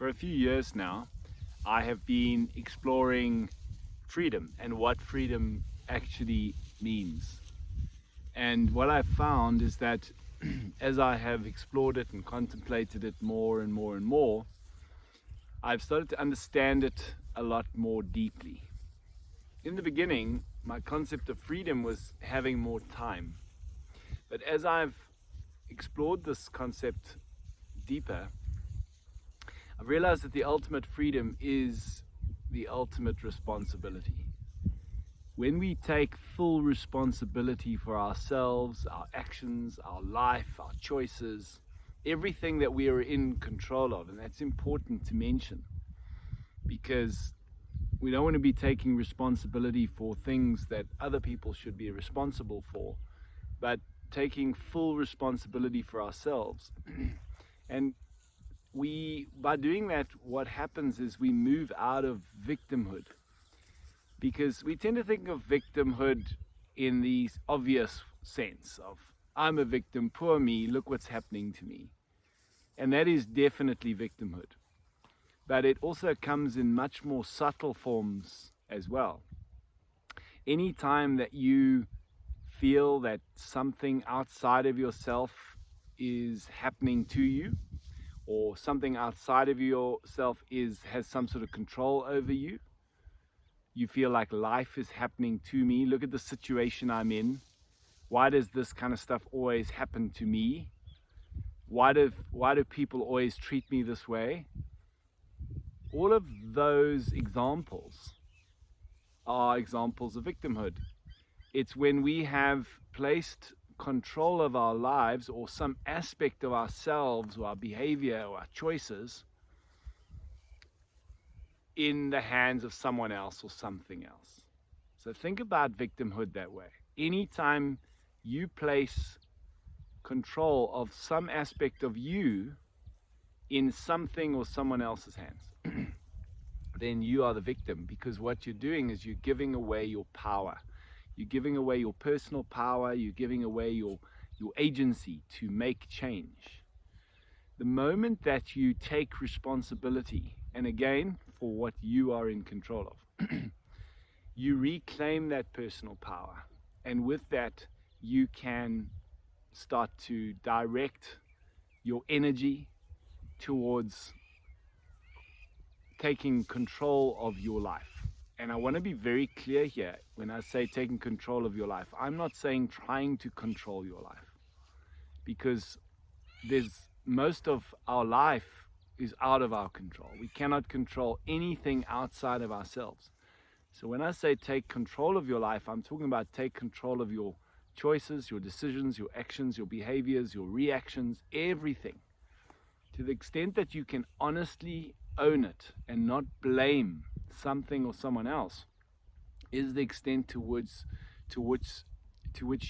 For a few years now, I have been exploring freedom and what freedom actually means. And what I've found is that as I have explored it and contemplated it more and more and more, I've started to understand it a lot more deeply. In the beginning, my concept of freedom was having more time. But as I've explored this concept deeper, I've realized that the ultimate freedom is the ultimate responsibility. When we take full responsibility for ourselves, our actions, our life, our choices, everything that we are in control of, and that's important to mention because we don't want to be taking responsibility for things that other people should be responsible for, but taking full responsibility for ourselves. And by doing that, what happens is we move out of victimhood, because we tend to think of victimhood in the obvious sense of, I'm a victim, poor me, look what's happening to me. And that is definitely victimhood. But it also comes in much more subtle forms as well. Any time that you feel that something outside of yourself is happening to you, or something outside of yourself has some sort of control over you, you feel like life is happening to me. Look at the situation I'm in. Why does this kind of stuff always happen to me? Why do people always treat me this way? All of those examples are examples of victimhood. It's when we have placed control of our lives or some aspect of ourselves or our behavior or our choices in the hands of someone else or something else. So think about victimhood that way. Anytime you place control of some aspect of you in something or someone else's hands, then you are the victim, because what you're doing is you're giving away your power. You're giving away your personal power. You're giving away your agency to make change. The moment that you take responsibility, and again, for what you are in control of, you reclaim that personal power. And with that, you can start to direct your energy towards taking control of your life. And I want to be very clear here. When I say taking control of your life, I'm not saying trying to control your life, because most of our life is out of our control. We cannot control anything outside of ourselves. So when I say take control of your life, I'm talking about take control of your choices, your decisions, your actions, your behaviors, your reactions, everything. To the extent that you can honestly own it and not blame something or someone else, is the extent to which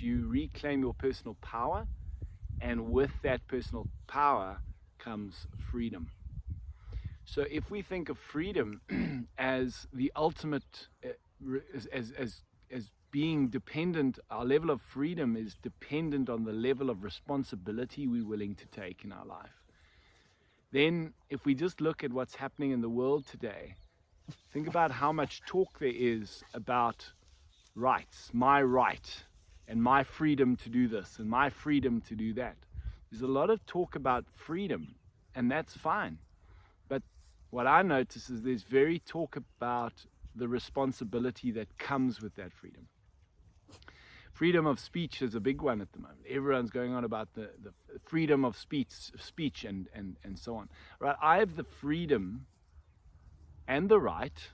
you reclaim your personal power, and with that personal power comes freedom. So if we think of freedom as the ultimate, as being dependent, our level of freedom is dependent on the level of responsibility we're willing to take in our life. Then if we just look at what's happening in the world today, think about how much talk there is about rights, my right, and my freedom to do this, and my freedom to do that. There's a lot of talk about freedom, and that's fine. But what I notice is there's very talk about the responsibility that comes with that freedom. Freedom of speech is a big one at the moment. Everyone's going on about the freedom of speech and so on. Right? I have the freedom and the right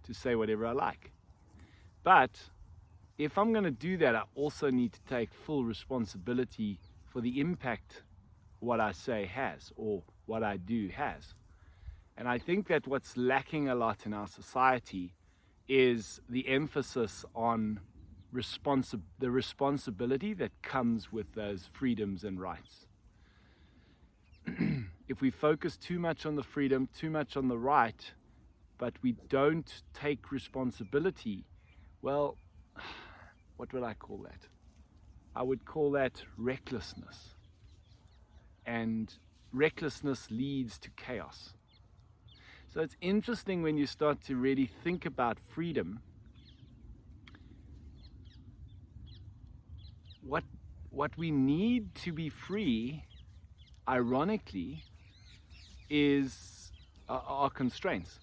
to say whatever I like. But if I'm going to do that, I also need to take full responsibility for the impact what I say has, or what I do has. And I think that what's lacking a lot in our society is the emphasis on the responsibility that comes with those freedoms and rights. If we focus too much on the freedom, too much on the right, but we don't take responsibility, well, what would I call that? I would call that recklessness. And recklessness leads to chaos. So it's interesting when you start to really think about freedom. What we need to be free, ironically, are constraints.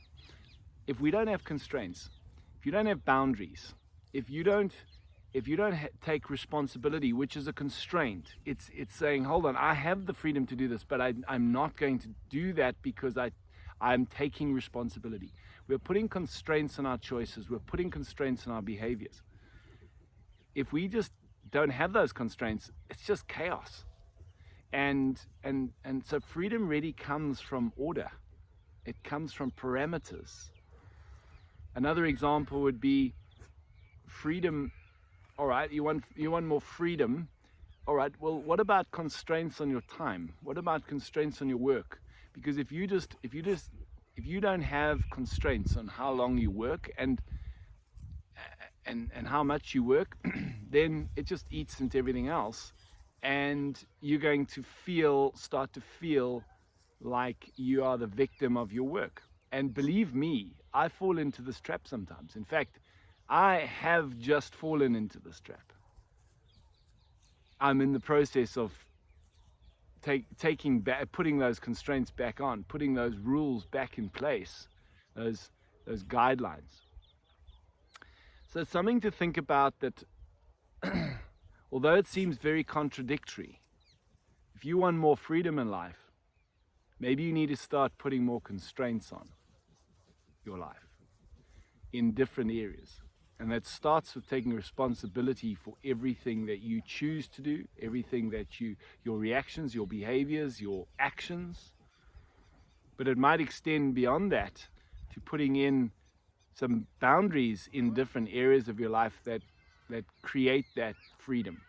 If we don't have constraints, if you don't have boundaries, if you don't take responsibility, which is a constraint, it's saying, hold on, I have the freedom to do this, but I'm not going to do that because I'm taking responsibility. We're putting constraints on our choices. We're putting constraints on our behaviors. If we just don't have those constraints, it's just chaos. And so freedom really comes from order. It comes from parameters. Another example would be freedom. All right, you want more freedom. All right, well, what about constraints on your time? What about constraints on your work? Because if you don't have constraints on how long you work and how much you work, then it just eats into everything else, and you're going to start to feel like you are the victim of your work. And believe me, I fall into this trap sometimes. In fact, I have just fallen into this trap. I'm in the process of putting those constraints back on, putting those rules back in place, those guidelines. So it's something to think about, that although it seems very contradictory, if you want more freedom in life, maybe you need to start putting more constraints on your life in different areas. And that starts with taking responsibility for everything that you choose to do, everything that your reactions, your behaviors, your actions. But it might extend beyond that to putting in some boundaries in different areas of your life that create that freedom.